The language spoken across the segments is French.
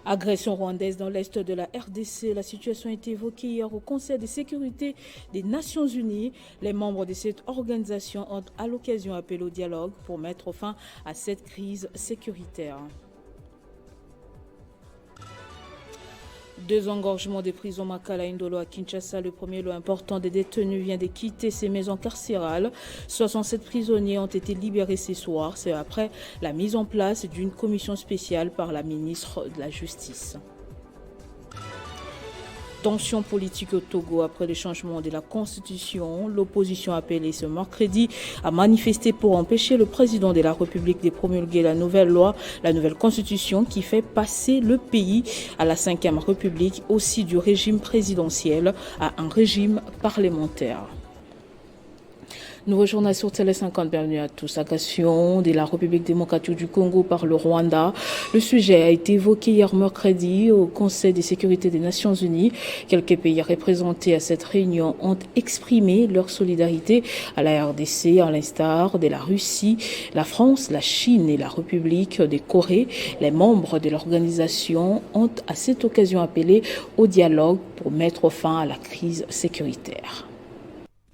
Agression rwandaise dans l'est de la RDC. La situation a été évoquée hier au Conseil de sécurité des Nations Unies. Les membres de cette organisation ont à l'occasion appelé au dialogue pour mettre fin à cette crise sécuritaire. 2 engorgements des prisons Makala Indolo à Kinshasa. Le premier lot important des détenus vient de quitter ses maisons carcérales. 67 prisonniers ont été libérés ce soir. C'est après la mise en place d'une commission spéciale par la ministre de la Justice. Tension politique au Togo après le changement de la constitution. L'opposition a appelé ce mercredi à manifester pour empêcher le président de la République de promulguer la nouvelle loi, la nouvelle constitution qui fait passer le pays à la 5e République, aussi du régime présidentiel à un régime parlementaire. Nouveau journal sur Télé 50, bienvenue à tous. Agression de la République démocratique du Congo par le Rwanda. Le sujet a été évoqué hier mercredi au Conseil de sécurité des Nations Unies. Quelques pays représentés à cette réunion ont exprimé leur solidarité à la RDC, à l'instar de la Russie, la France, la Chine et la République de Corée. Les membres de l'organisation ont à cette occasion appelé au dialogue pour mettre fin à la crise sécuritaire.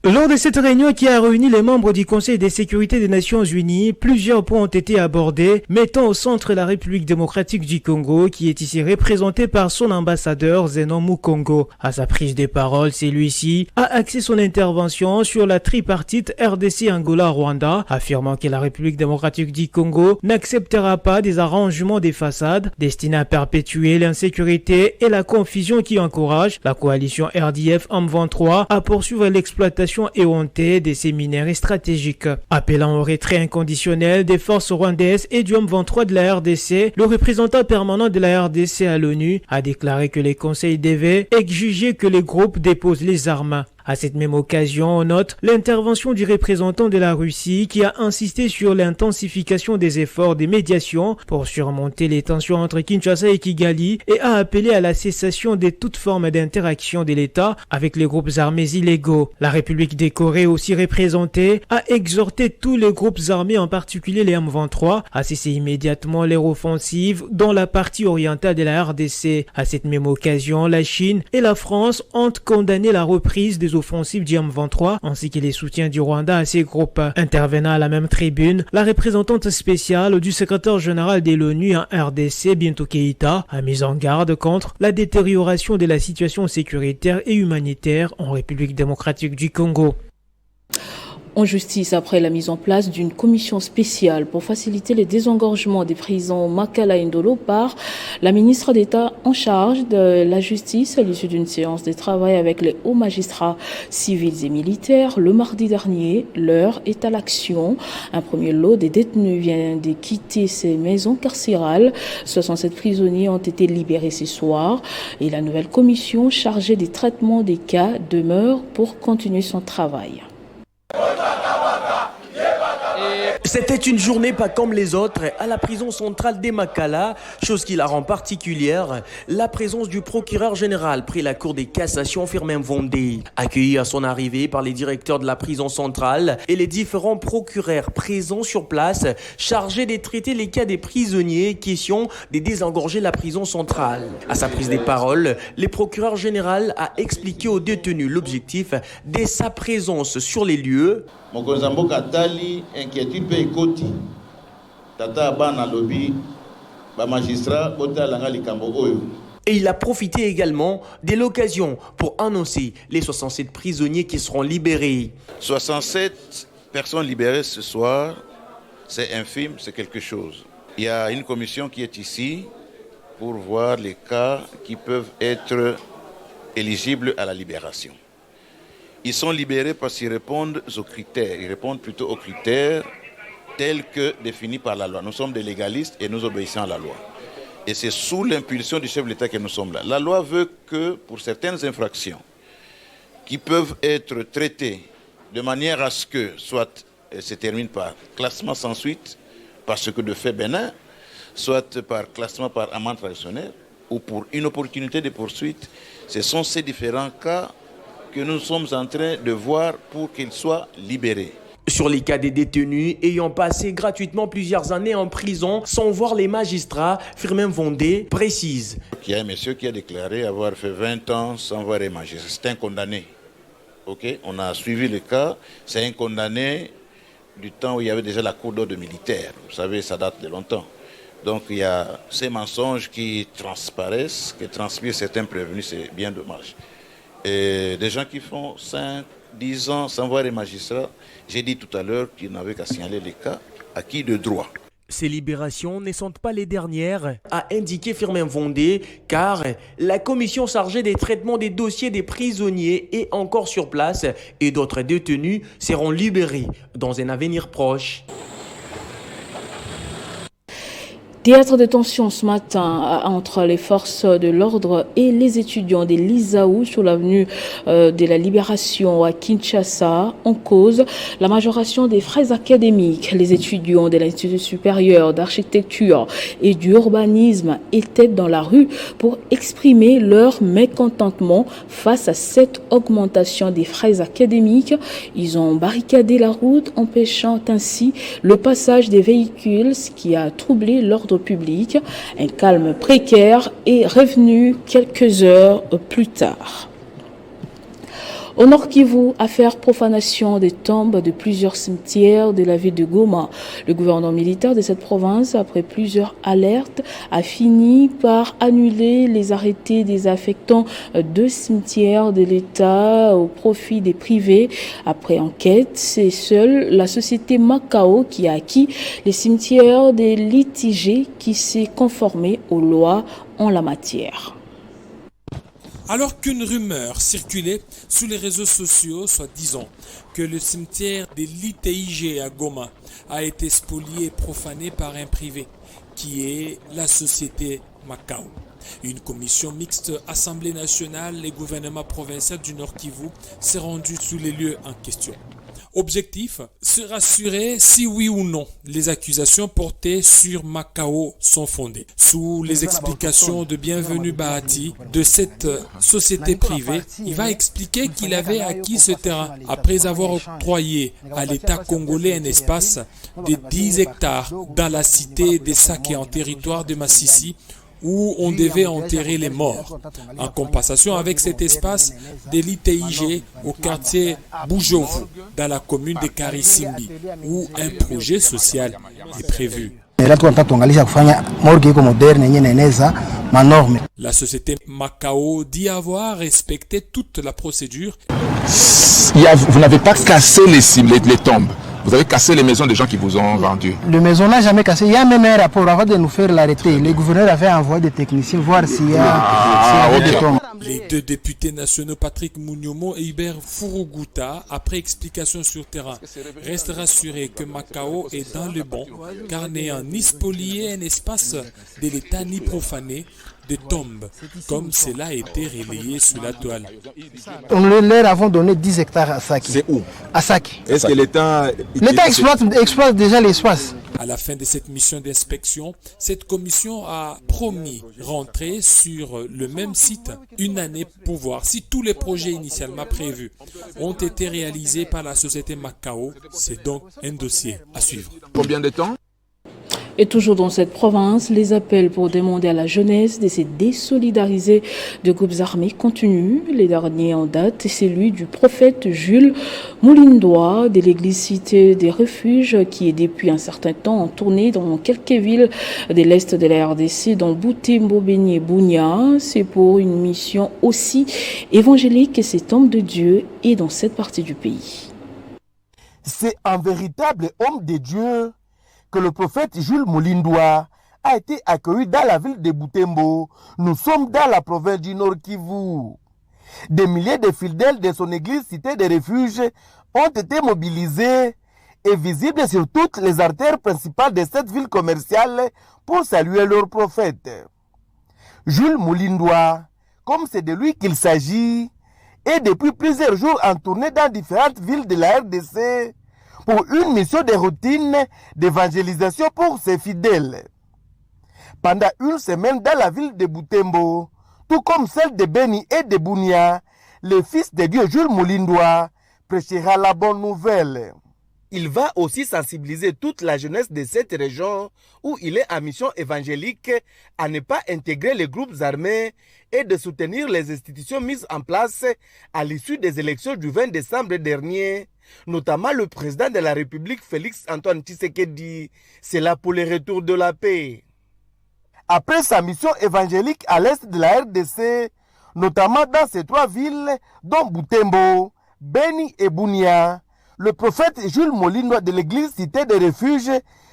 Lors de cette réunion qui a réuni les membres du Conseil de sécurité des Nations Unies, plusieurs points ont été abordés, mettant au centre la République démocratique du Congo, qui est ici représentée par son ambassadeur Zenon Mukongo. À sa prise de parole, celui-ci a axé son intervention sur la tripartite RDC-Angola-Rwanda, affirmant que la République démocratique du Congo n'acceptera pas des arrangements des façades destinés à perpétuer l'insécurité et la confusion qui encouragent la coalition RDF-M23 à poursuivre l'exploitation éhontée des séminaires stratégiques. Appelant au retrait inconditionnel des forces rwandaises et du M23 de la RDC, le représentant permanent de la RDC à l'ONU a déclaré que les conseils devaient exiger que les groupes déposent les armes. À cette même occasion, on note l'intervention du représentant de la Russie qui a insisté sur l'intensification des efforts de médiation pour surmonter les tensions entre Kinshasa et Kigali et a appelé à la cessation de toute forme d'interaction de l'État avec les groupes armés illégaux. La République de Corée, aussi représentée, a exhorté tous les groupes armés, en particulier les M23, à cesser immédiatement leur offensive dans la partie orientale de la RDC. À cette même occasion, la Chine et la France ont condamné la reprise des offensives du M23 ainsi que les soutiens du Rwanda à ces groupes. Intervenant à la même tribune, la représentante spéciale du secrétaire général de l'ONU en RDC, Bintou Keïta, a mis en garde contre la détérioration de la situation sécuritaire et humanitaire en République démocratique du Congo. En justice, après la mise en place d'une commission spéciale pour faciliter le désengorgement des prisons Makala Indolo par la ministre d'État en charge de la justice à l'issue d'une séance de travail avec les hauts magistrats civils et militaires le mardi dernier, l'heure est à l'action. Un premier lot des détenus vient de quitter ses maisons carcérales. 67 prisonniers ont été libérés ce soir et la nouvelle commission chargée des traitements des cas demeure pour continuer son travail. C'était une journée pas comme les autres à la prison centrale des Makala, chose qui la rend particulière, la présence du procureur général près la cour des cassations Firmin Vondé. Accueilli à son arrivée par les directeurs de la prison centrale et les différents procureurs présents sur place, chargés de traiter les cas des prisonniers, question de désengorger la prison centrale. À sa prise de parole, le procureur général a expliqué aux détenus l'objectif de sa présence sur les lieux. Mokonzamboka tali inquiétude pe ekoti tata bana lobi ba magistrat botalanga likambo oyo. Et il a profité également de l'occasion pour annoncer les 67 prisonniers qui seront libérés. 67 personnes libérées ce soir, c'est infime, c'est quelque chose. Il y a une commission qui est ici pour voir les cas qui peuvent être éligibles à la libération. Ils sont libérés parce qu'ils répondent aux critères. Ils répondent plutôt aux critères tels que définis par la loi. Nous sommes des légalistes et nous obéissons à la loi. Et c'est sous l'impulsion du chef de l'État que nous sommes là. La loi veut que pour certaines infractions qui peuvent être traitées de manière à ce que soit elles se terminent par classement sans suite, parce que de fait bénin, soit par classement par amende traditionnelle ou pour une opportunité de poursuite, ce sont ces différents cas que nous sommes en train de voir pour qu'ils soient libérés. sur les cas des détenus ayant passé gratuitement plusieurs années en prison sans voir les magistrats. Firmin Vondé précise. Il y a un monsieur qui a déclaré avoir fait 20 ans sans voir les magistrats. C'est un condamné. Okay? On a suivi le cas. C'est un condamné du temps où il y avait déjà la cour d'ordre militaire. Vous savez, ça date de longtemps. Donc il y a ces mensonges qui transparaissent, qui transpirent certains prévenus, c'est bien dommage. Et des gens qui font 5, 10 ans sans voir les magistrats, j'ai dit tout à l'heure qu'ils n'avaient qu'à signaler les cas acquis de droit. Ces libérations ne sont pas les dernières, a indiqué Firmin Vondé, car la commission chargée des traitements des dossiers des prisonniers est encore sur place et d'autres détenus seront libérés dans un avenir proche. Théâtre de tension ce matin entre les forces de l'ordre et les étudiants des Lisaou sur l'avenue de la Libération à Kinshasa. En cause, la majoration des frais académiques. Les étudiants de l'Institut supérieur d'architecture et d'urbanisme étaient dans la rue pour exprimer leur mécontentement face à cette augmentation des frais académiques. Ils ont barricadé la route, empêchant ainsi le passage des véhicules, ce qui a troublé l'ordre public. Un calme précaire est revenu quelques heures plus tard. Au Nord Kivu, affaire profanation des tombes de plusieurs cimetières de la ville de Goma. Le gouverneur militaire de cette province, après plusieurs alertes, a fini par annuler les arrêtés désaffectant 2 cimetières de l'État au profit des privés. Après enquête, c'est seule la société Macao qui a acquis les cimetières des litigés qui s'est conformée aux lois en la matière. Alors qu'une rumeur circulait sur les réseaux sociaux, soit disant que le cimetière des Litéigé à Goma a été spolié et profané par un privé, qui est la société Macao. Une commission mixte Assemblée nationale et gouvernement provincial du Nord Kivu s'est rendue sur les lieux en question. Objectif, se rassurer si oui ou non les accusations portées sur Macao sont fondées. Sous les explications de Bienvenu Bahati de cette société privée, il va expliquer qu'il avait acquis ce terrain après avoir octroyé à l'État congolais un espace de 10 hectares dans la cité des Saké en territoire de Massissi, où on devait enterrer les morts. En compensation avec cet espace de l'ITIG au quartier Boujovu, dans la commune de Karisimbi, où un projet social est prévu. La société Macao dit avoir respecté toute la procédure. Vous n'avez pas cassé les tombes. Vous avez cassé les maisons des gens qui vous ont vendu. Les maisons n'a jamais cassé. Il y a même un rapport avant de nous faire l'arrêter. Le gouverneur avait envoyé des techniciens voir s'il y a des tombes. Les 2 députés nationaux Patrick Mouniomo et Hubert Furuguta, après explication sur terrain, restent rassurés que Macao est dans le bon, car n'ayant ni spolié un espace de l'État ni profané de tombes, comme cela a été relayé sur la toile. On leur avons donné 10 hectares à Saki. C'est où? À Saki. Est-ce que l'État exploite déjà l'espace? À la fin de cette mission d'inspection, cette commission a promis rentrer sur le même site une année pour voir si tous les projets initialement prévus ont été réalisés par la société Macao. C'est donc un dossier à suivre. Combien de temps? Et toujours dans cette province, les appels pour demander à la jeunesse de se désolidariser de groupes armés continuent. Les derniers en date, c'est celui du prophète Jules Moulindois de l'église Cité des Refuges qui est depuis un certain temps en tournée dans quelques villes de l'Est de la RDC, dont Butembo, Beni et Bunia. C'est pour une mission aussi évangélique que cet homme de Dieu est dans cette partie du pays. C'est un véritable homme de Dieu que le prophète Jules Moulindois a été accueilli dans la ville de Butembo. Nous sommes dans la province du Nord Kivu. Des milliers de fidèles de son église Cité des Refuges ont été mobilisés et visibles sur toutes les artères principales de cette ville commerciale pour saluer leur prophète. Jules Moulindois, comme c'est de lui qu'il s'agit, est depuis plusieurs jours en tournée dans différentes villes de la RDC pour une mission de routine d'évangélisation pour ses fidèles. Pendant une semaine dans la ville de Butembo, tout comme celle de Beni et de Bunia, le fils de Dieu Jules Moulindois prêchera la bonne nouvelle. Il va aussi sensibiliser toute la jeunesse de cette région où il est en mission évangélique à ne pas intégrer les groupes armés et de soutenir les institutions mises en place à l'issue des élections du 20 décembre dernier, notamment le président de la République Félix Antoine Tshisekedi. C'est là pour le retour de la paix. Après sa mission évangélique à l'est de la RDC, notamment dans ces 3 villes, dont Butembo, Beni et Bunia, le prophète Jules Molindwa de l'église Cité des Refuges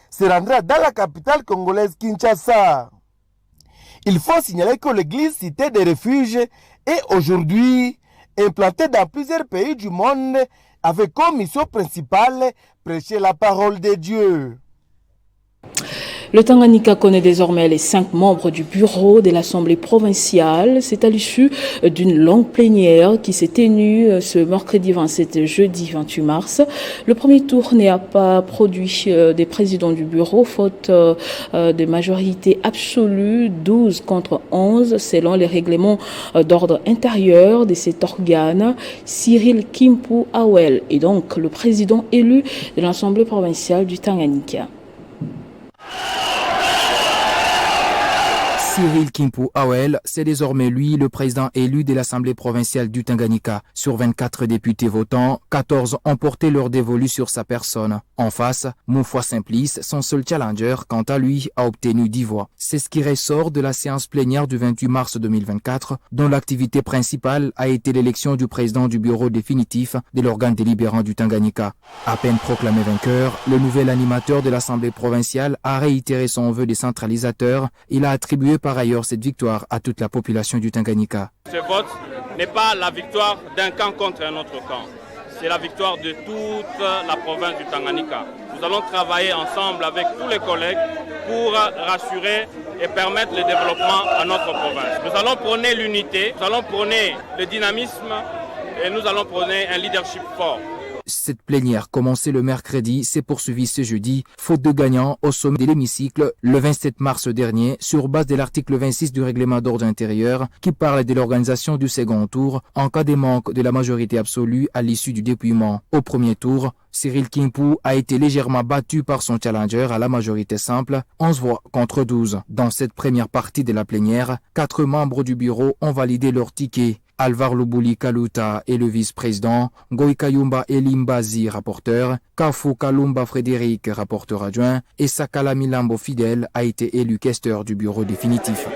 se rendra dans la capitale congolaise Kinshasa. Il faut signaler que l'église Cité des Refuges est aujourd'hui implantée dans plusieurs pays du monde avec comme mission principale prêcher la parole de Dieu. Le Tanganyika connaît désormais les 5 membres du bureau de l'Assemblée provinciale. C'est à l'issue d'une longue plénière qui s'est tenue ce mercredi 27 et jeudi 28 mars. Le premier tour n'a pas produit des présidents du bureau, faute de majorité absolue, 12 contre 11, selon les règlements d'ordre intérieur de cet organe. Cyril Kimpu Awel est donc le président élu de l'Assemblée provinciale du Tanganyika. Cyril Kimpu Awel, c'est désormais lui le président élu de l'Assemblée provinciale du Tanganyika. Sur 24 députés votants, 14 ont porté leur dévolu sur sa personne. En face, Moufoué Simplice, son seul challenger, quant à lui, a obtenu 10 voix. C'est ce qui ressort de la séance plénière du 28 mars 2024, dont l'activité principale a été l'élection du président du bureau définitif de l'organe délibérant du Tanganyika. À peine proclamé vainqueur, le nouvel animateur de l'Assemblée provinciale a réitéré son vœu décentralisateur. Il a attribué par ailleurs cette victoire à toute la population du Tanganyika. Ce vote n'est pas la victoire d'un camp contre un autre camp. C'est la victoire de toute la province du Tanganyika. Nous allons travailler ensemble avec tous les collègues pour rassurer et permettre le développement à notre province. Nous allons prôner l'unité, nous allons prôner le dynamisme et nous allons prôner un leadership fort. Cette plénière commencée le mercredi s'est poursuivie ce jeudi, faute de gagnant au sommet de l'hémicycle le 27 mars dernier, sur base de l'article 26 du règlement d'ordre intérieur qui parle de l'organisation du second tour en cas de manque de la majorité absolue à l'issue du dépouillement. Au premier tour, Cyril Kimpu a été légèrement battu par son challenger à la majorité simple, 11 voix contre 12. Dans cette première partie de la plénière, 4 membres du bureau ont validé leur ticket. Alvar Lubuli Kaluta est le vice-président, Goy Kayumba Elimbazi, rapporteur, Kafu Kalumba Frédéric, rapporteur adjoint, et Sakala Milambo Fidel a été élu questeur du bureau définitif.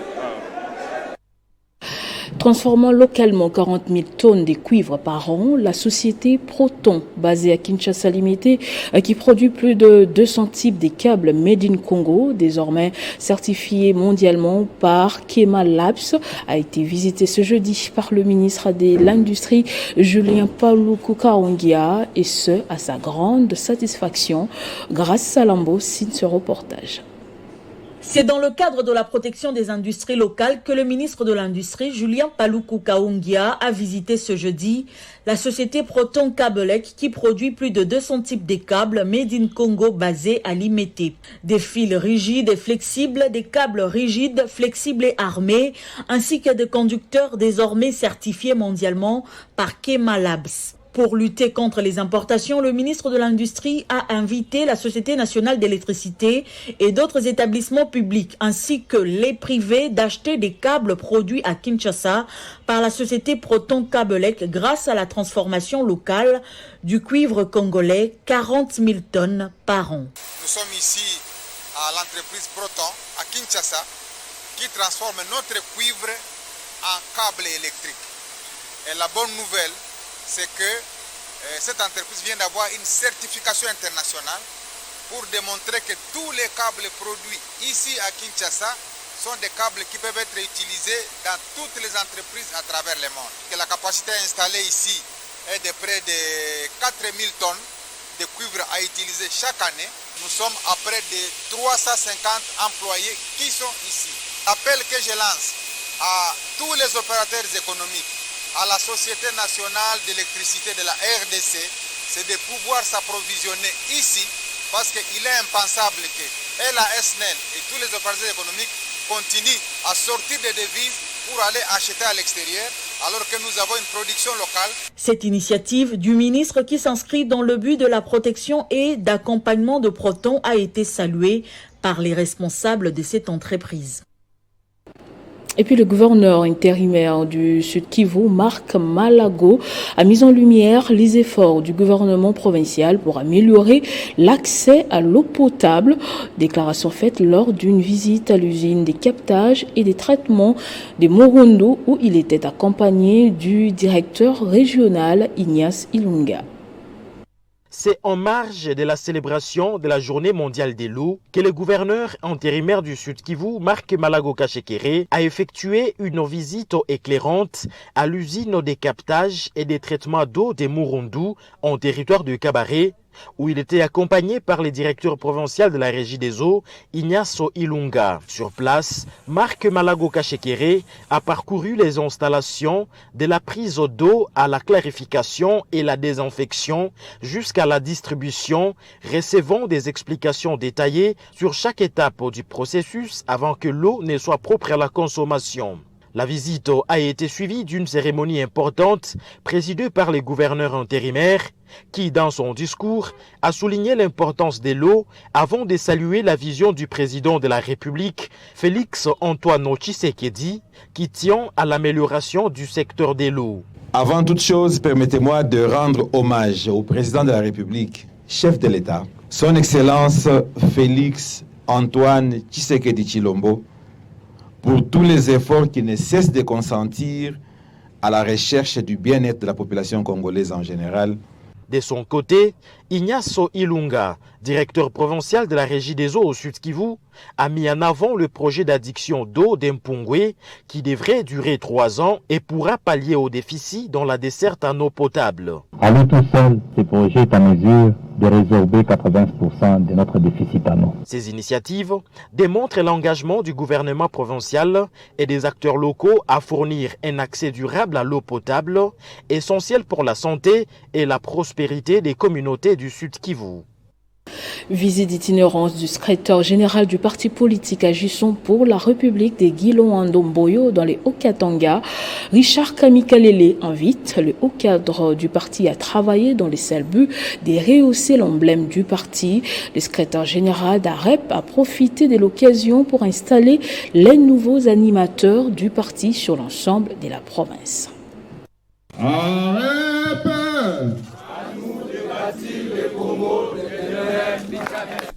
Transformant localement 40 000 tonnes de cuivre par an, la société Proton, basée à Kinshasa Limited, qui produit plus de 200 types de câbles Made in Congo, désormais certifiés mondialement par Kema Labs, a été visitée ce jeudi par le ministre de l'Industrie, Julien Paluku Kaongia, et ce, à sa grande satisfaction. Grâce à Lambo, signe ce reportage. C'est dans le cadre de la protection des industries locales que le ministre de l'Industrie, Julien Paluku Kaongia, a visité ce jeudi la société Proton Cabelec qui produit plus de 200 types de câbles Made in Congo basés à Limete. Des fils rigides et flexibles, des câbles rigides, flexibles et armés, ainsi que des conducteurs désormais certifiés mondialement par Kema Labs. Pour lutter contre les importations, le ministre de l'Industrie a invité la Société nationale d'électricité et d'autres établissements publics ainsi que les privés d'acheter des câbles produits à Kinshasa par la société Proton Cabelec grâce à la transformation locale du cuivre congolais, 40 000 tonnes par an. Nous sommes ici à l'entreprise Proton à Kinshasa qui transforme notre cuivre en câble électrique. Et la bonne nouvelle, c'est que cette entreprise vient d'avoir une certification internationale pour démontrer que tous les câbles produits ici à Kinshasa sont des câbles qui peuvent être utilisés dans toutes les entreprises à travers le monde. Que la capacité installée ici est de près de 4000 tonnes de cuivre à utiliser chaque année. Nous sommes à près de 350 employés qui sont ici. L'appel que je lance à tous les opérateurs économiques, à la Société nationale d'électricité de la RDC, c'est de pouvoir s'approvisionner ici parce qu'il est impensable que la SNEL et tous les opérateurs économiques continuent à sortir des devises pour aller acheter à l'extérieur alors que nous avons une production locale. Cette initiative du ministre qui s'inscrit dans le but de la protection et d'accompagnement de Proton a été saluée par les responsables de cette entreprise. Et puis le gouverneur intérimaire du Sud Kivu, Marc Malago, a mis en lumière les efforts du gouvernement provincial pour améliorer l'accès à l'eau potable. Déclaration faite lors d'une visite à l'usine des captages et des traitements de Morondo où il était accompagné du directeur régional Ignace Ilunga. C'est en marge de la célébration de la Journée mondiale des loups que le gouverneur intérimaire du Sud Kivu, Marc Malago Kachekere, a effectué une visite éclairante à l'usine des captages et des traitements d'eau de Murundu en territoire de Kabaré, où il était accompagné par le directeur provincial de la Régie des eaux, Ignace Ilunga. Sur place, Marc Malago Kachekere a parcouru les installations de la prise d'eau à la clarification et la désinfection jusqu'à la distribution, recevant des explications détaillées sur chaque étape du processus avant que l'eau ne soit propre à la consommation. La visite a été suivie d'une cérémonie importante présidée par les gouverneurs intérimaires qui, dans son discours, a souligné l'importance de l'eau avant de saluer la vision du président de la République, Félix Antoine Tshisekedi, qui tient à l'amélioration du secteur de l'eau. Avant toute chose, permettez-moi de rendre hommage au président de la République, chef de l'État, son Excellence Félix Antoine Tshisekedi Tshilombo, pour tous les efforts qui ne cessent de consentir à la recherche du bien-être de la population congolaise en général. De son côté, Ignace Ilunga, directeur provincial de la Régie des eaux au Sud Kivu, a mis en avant le projet d'addiction d'eau d'Mpungwe qui devrait durer 3 ans et pourra pallier au déficit dans la desserte en eau potable. À lui tout seul, ce projet est à mesure de résorber 80% de notre déficit en eau. Ces initiatives démontrent l'engagement du gouvernement provincial et des acteurs locaux à fournir un accès durable à l'eau potable, essentiel pour la santé et la prospérité des communautés du Sud Kivu. Visite d'itinérance du secrétaire général du parti politique agissant pour la République des Guilo-Ndomboyo dans les Hauts-Katanga. Richard Kamikalele invite le haut cadre du parti à travailler dans les seuls buts de rehausser l'emblème du parti. Le secrétaire général d'AREP a profité de l'occasion pour installer les nouveaux animateurs du parti sur l'ensemble de la province.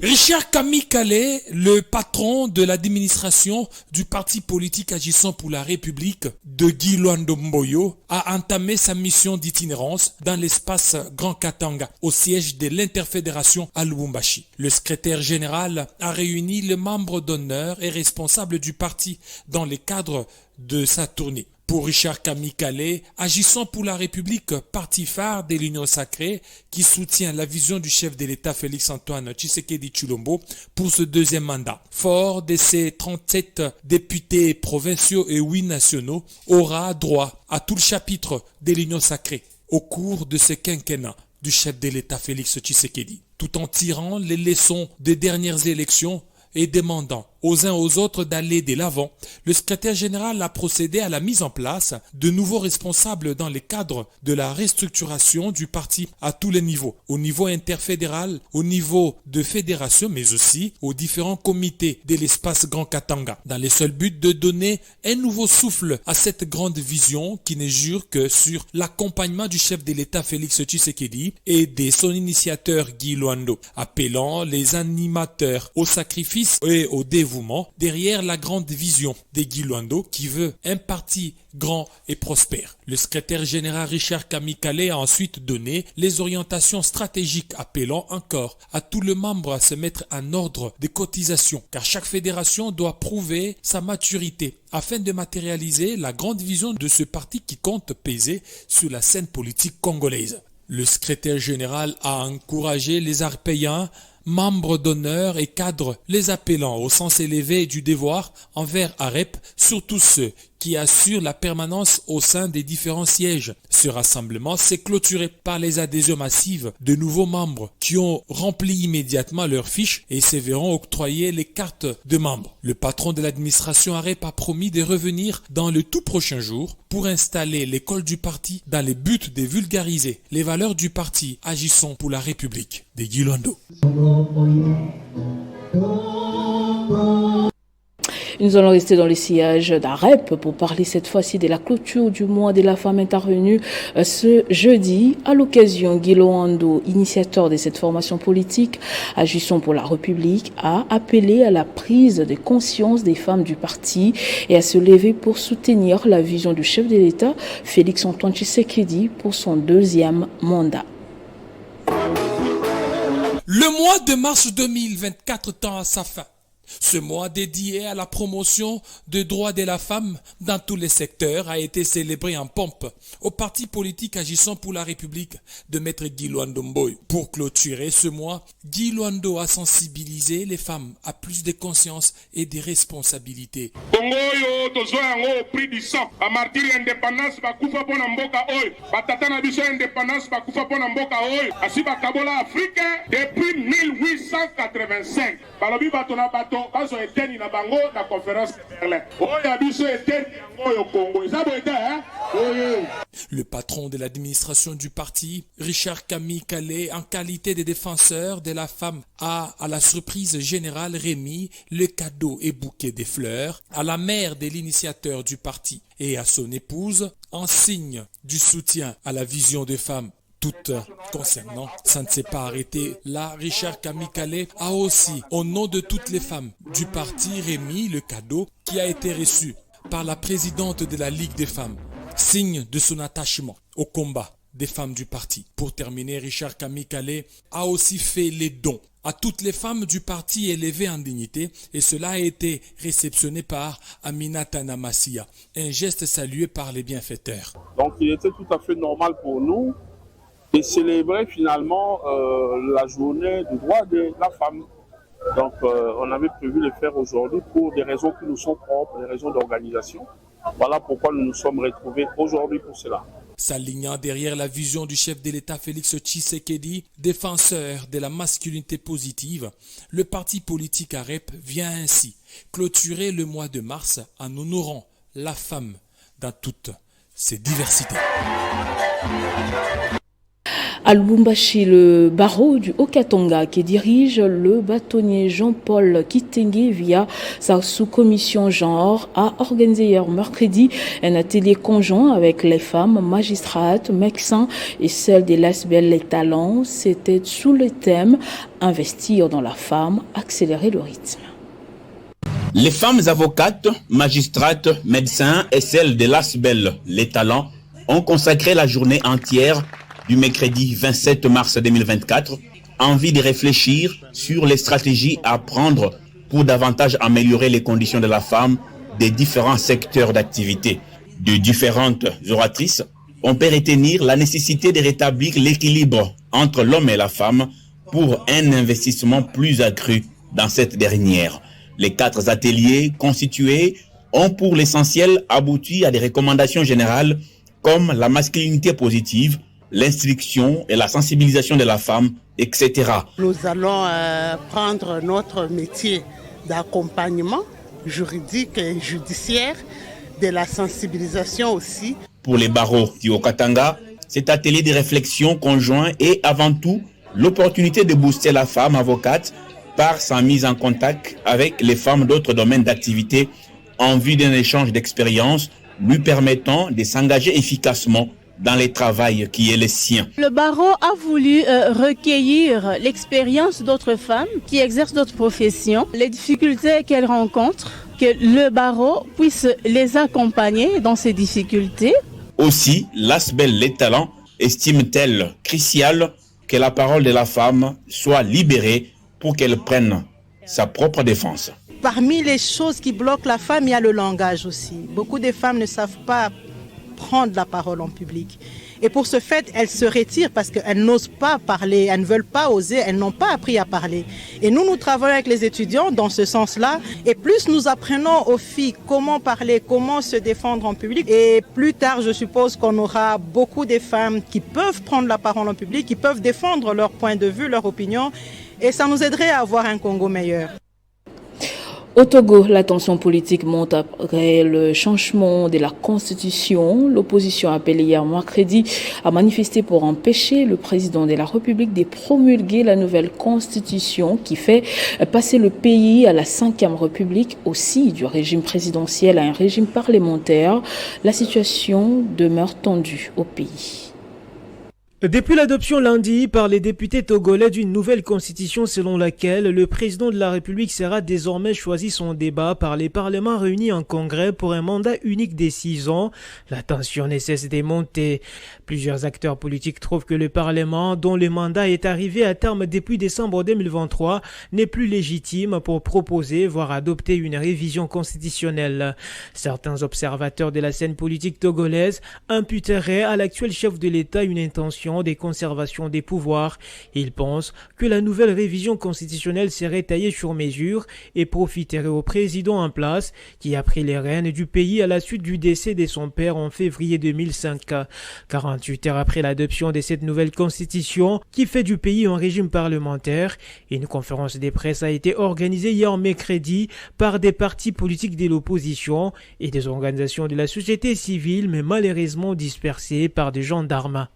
Richard Kamikale, le patron de l'administration du parti politique agissant pour la République de Guilo-Ndomboyo, a entamé sa mission d'itinérance dans l'espace Grand Katanga, au siège de l'interfédération à Lubumbashi. Le secrétaire général a réuni les membres d'honneur et responsables du parti dans le cadre de sa tournée. Pour Richard Kamikale, agissant pour la République, parti phare de l'Union sacrée qui soutient la vision du chef de l'État Félix Antoine Tshisekedi Tshilombo pour ce deuxième mandat. Fort de ses 37 députés provinciaux et 8 nationaux, aura droit à tout le chapitre de l'Union sacrée au cours de ce quinquennat du chef de l'État Félix Tshisekedi, tout en tirant les leçons des dernières élections et demandant aux uns aux autres d'aller de l'avant, le secrétaire général a procédé à la mise en place de nouveaux responsables dans le cadre de la restructuration du parti à tous les niveaux, au niveau interfédéral, au niveau de fédération, mais aussi aux différents comités de l'espace Grand Katanga, dans le seul but de donner un nouveau souffle à cette grande vision qui ne jure que sur l'accompagnement du chef de l'État Félix Tshisekedi et de son initiateur Guy Luando, appelant les animateurs au sacrifice et au dévouement derrière la grande vision de Guy Luando qui veut un parti grand et prospère. Le secrétaire général Richard Kamikale a ensuite donné les orientations stratégiques appelant encore à tous les membres à se mettre en ordre de cotisation car chaque fédération doit prouver sa maturité afin de matérialiser la grande vision de ce parti qui compte peser sur la scène politique congolaise. Le secrétaire général a encouragé les arpéens, membres d'honneur et cadres, les appelant au sens élevé du devoir envers AREP, surtout ceux qui assure la permanence au sein des différents sièges. Ce rassemblement s'est clôturé par les adhésions massives de nouveaux membres qui ont rempli immédiatement leurs fiches et se verront octroyer les cartes de membres. Le patron de l'administration AREP a promis de revenir dans le tout prochain jour pour installer l'école du parti dans le but de vulgariser les valeurs du parti Agissons pour la République de Guy Luando. Nous allons rester dans le sillage d'AREP pour parler cette fois-ci de la clôture du mois de la femme intervenue ce jeudi. À l'occasion, Guy Luando, initiateur de cette formation politique, Agissons pour la République, a appelé à la prise de conscience des femmes du parti et à se lever pour soutenir la vision du chef de l'État, Félix Antoine Tshisekedi, pour son deuxième mandat. Le mois de mars 2024 tend à sa fin. Ce mois dédié à la promotion des droits de la femme dans tous les secteurs a été célébré en pompe au parti politique Agissant pour la République de Maître Guy Luando Mboyi. Pour clôturer ce mois, Guy Luando a sensibilisé les femmes à plus de conscience et de responsabilité. Congo yo tozo yango prix du sang. A martyr indépendance bakufa pona mboka oyo. Batata na biso indépendance bakufa pona mboka oyo. Asi bakabola Afrique depuis 1885. Balobi batona bato baso eteni na bango na conférence de Berlin. Oya biso eteni yango yo Congo. Ezabo eta Le patron de l'administration du parti, Richard Camille Calais, en qualité de défenseur de la femme, a, à la surprise générale, remis le cadeau et bouquet de fleurs à la mère de l'initiateur du parti et à son épouse, en signe du soutien à la vision des femmes toutes concernant. Ça ne s'est pas arrêté là. Richard Camille Calais a aussi, au nom de toutes les femmes du parti, remis le cadeau qui a été reçu par la présidente de la Ligue des femmes, signe de son attachement au combat des femmes du parti. Pour terminer, Richard Camille Calais a aussi fait les dons à toutes les femmes du parti élevées en dignité et cela a été réceptionné par Aminata Namassia, un geste salué par les bienfaiteurs. Donc il était tout à fait normal pour nous de célébrer finalement la journée du droit de la femme. Donc on avait prévu de le faire aujourd'hui pour des raisons qui nous sont propres, des raisons d'organisation. Voilà pourquoi nous nous sommes retrouvés aujourd'hui pour cela. S'alignant derrière la vision du chef de l'État Félix Tshisekedi, défenseur de la masculinité positive, le parti politique AREP vient ainsi clôturer le mois de mars en honorant la femme dans toutes ses diversités. À Lubumbashi, le barreau du Haut-Katanga qui dirige le bâtonnier Jean-Paul Kitenge via sa sous-commission genre a organisé hier mercredi un atelier conjoint avec les femmes magistrates, médecins et celles de l'ASBEL Les Talents. C'était sous le thème « Investir dans la femme, accélérer le rythme ». Les femmes avocates, magistrates, médecins et celles de l'ASBEL Les Talents ont consacré la journée entière du mercredi 27 mars 2024, envie de réfléchir sur les stratégies à prendre pour davantage améliorer les conditions de la femme des différents secteurs d'activité. De différentes oratrices, on peut retenir la nécessité de rétablir l'équilibre entre l'homme et la femme pour un investissement plus accru dans cette dernière. Les 4 ateliers constitués ont pour l'essentiel abouti à des recommandations générales comme la masculinité positive, l'instruction et la sensibilisation de la femme, etc. Nous allons prendre notre métier d'accompagnement juridique et judiciaire, de la sensibilisation aussi. Pour les barreaux du Haut-Katanga, cet atelier de réflexion conjoint est avant tout l'opportunité de booster la femme avocate par sa mise en contact avec les femmes d'autres domaines d'activité en vue d'un échange d'expériences lui permettant de s'engager efficacement dans le travail qui est le sien. Le barreau a voulu recueillir l'expérience d'autres femmes qui exercent d'autres professions, les difficultés qu'elles rencontrent, que le barreau puisse les accompagner dans ces difficultés. Aussi, l'ASBEL Les Talents estime-t-elle crucial que la parole de la femme soit libérée pour qu'elle prenne sa propre défense. Parmi les choses qui bloquent la femme, il y a le langage aussi. Beaucoup de femmes ne savent pas prendre la parole en public. Et pour ce fait, elles se retirent parce qu'elles n'osent pas parler, elles ne veulent pas oser, elles n'ont pas appris à parler. Et nous travaillons avec les étudiants dans ce sens-là. Et plus nous apprenons aux filles comment parler, comment se défendre en public, et plus tard, je suppose qu'on aura beaucoup de femmes qui peuvent prendre la parole en public, qui peuvent défendre leur point de vue, leur opinion, et ça nous aiderait à avoir un Congo meilleur. Au Togo, la tension politique monte après le changement de la constitution. L'opposition a appelé hier mercredi à manifester pour empêcher le président de la République de promulguer la nouvelle constitution qui fait passer le pays à la 5e République, aussi du régime présidentiel à un régime parlementaire. La situation demeure tendue au pays. Depuis l'adoption lundi par les députés togolais d'une nouvelle constitution selon laquelle le président de la République sera désormais choisi son débat par les parlements réunis en congrès pour un mandat unique des 6 ans, la tension ne cesse de monter. Plusieurs acteurs politiques trouvent que le Parlement, dont le mandat est arrivé à terme depuis décembre 2023, n'est plus légitime pour proposer, voire adopter une révision constitutionnelle. Certains observateurs de la scène politique togolaise imputeraient à l'actuel chef de l'État une intention des conservations des pouvoirs. Ils pensent que la nouvelle révision constitutionnelle serait taillée sur mesure et profiterait au président en place qui a pris les rênes du pays à la suite du décès de son père en février 2005. 48 heures après l'adoption de cette nouvelle constitution qui fait du pays un régime parlementaire, une conférence de presse a été organisée hier mercredi par des partis politiques de l'opposition et des organisations de la société civile, mais malheureusement dispersées par des gendarmes.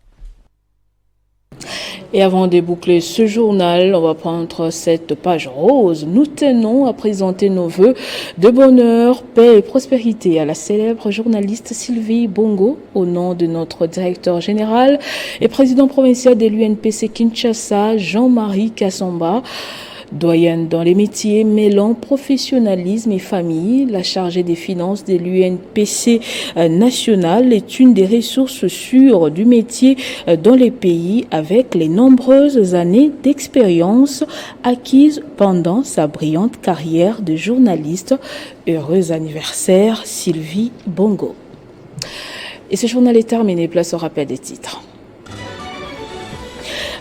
Et avant de boucler ce journal, on va prendre cette page rose. Nous tenons à présenter nos vœux de bonheur, paix et prospérité à la célèbre journaliste Sylvie Bongo, au nom de notre directeur général et président provincial de l'UNPC Kinshasa, Jean-Marie Kassamba. Doyenne dans les métiers mêlant professionnalisme et famille, la chargée des finances de l'UNPC national est une des ressources sûres du métier dans les pays avec les nombreuses années d'expérience acquises pendant sa brillante carrière de journaliste. Heureux anniversaire Sylvie Bongo. Et ce journal est terminé, place au rappel des titres.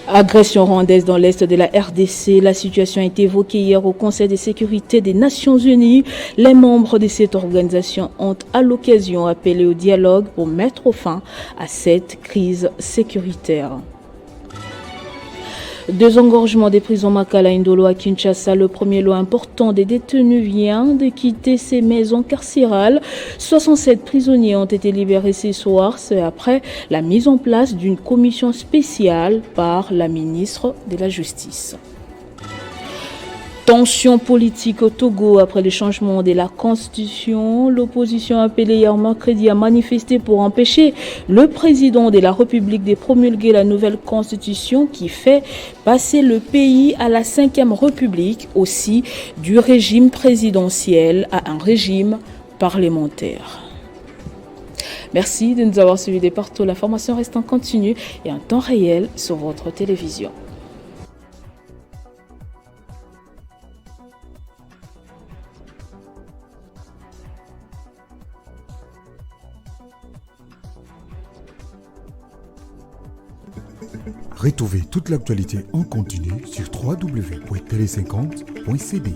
Agression rwandaise dans l'est de la RDC. La situation a été évoquée hier au Conseil de sécurité des Nations Unies. Les membres de cette organisation ont à l'occasion appelé au dialogue pour mettre fin à cette crise sécuritaire. Désengorgement des prisons Makala Indolo à Kinshasa. Le premier lot important des détenus vient de quitter ses maisons carcérales. 67 prisonniers ont été libérés ce soir. C'est après la mise en place d'une commission spéciale par la ministre de la Justice. Tension politique au Togo après le changement de la constitution. L'opposition a appelé hier mercredi à manifester pour empêcher le président de la République de promulguer la nouvelle constitution qui fait passer le pays à la 5e République, aussi du régime présidentiel à un régime parlementaire. Merci de nous avoir suivis de partout. L'information reste en continu et en temps réel sur votre télévision. Retrouvez toute l'actualité en continu sur www.tele50.cd.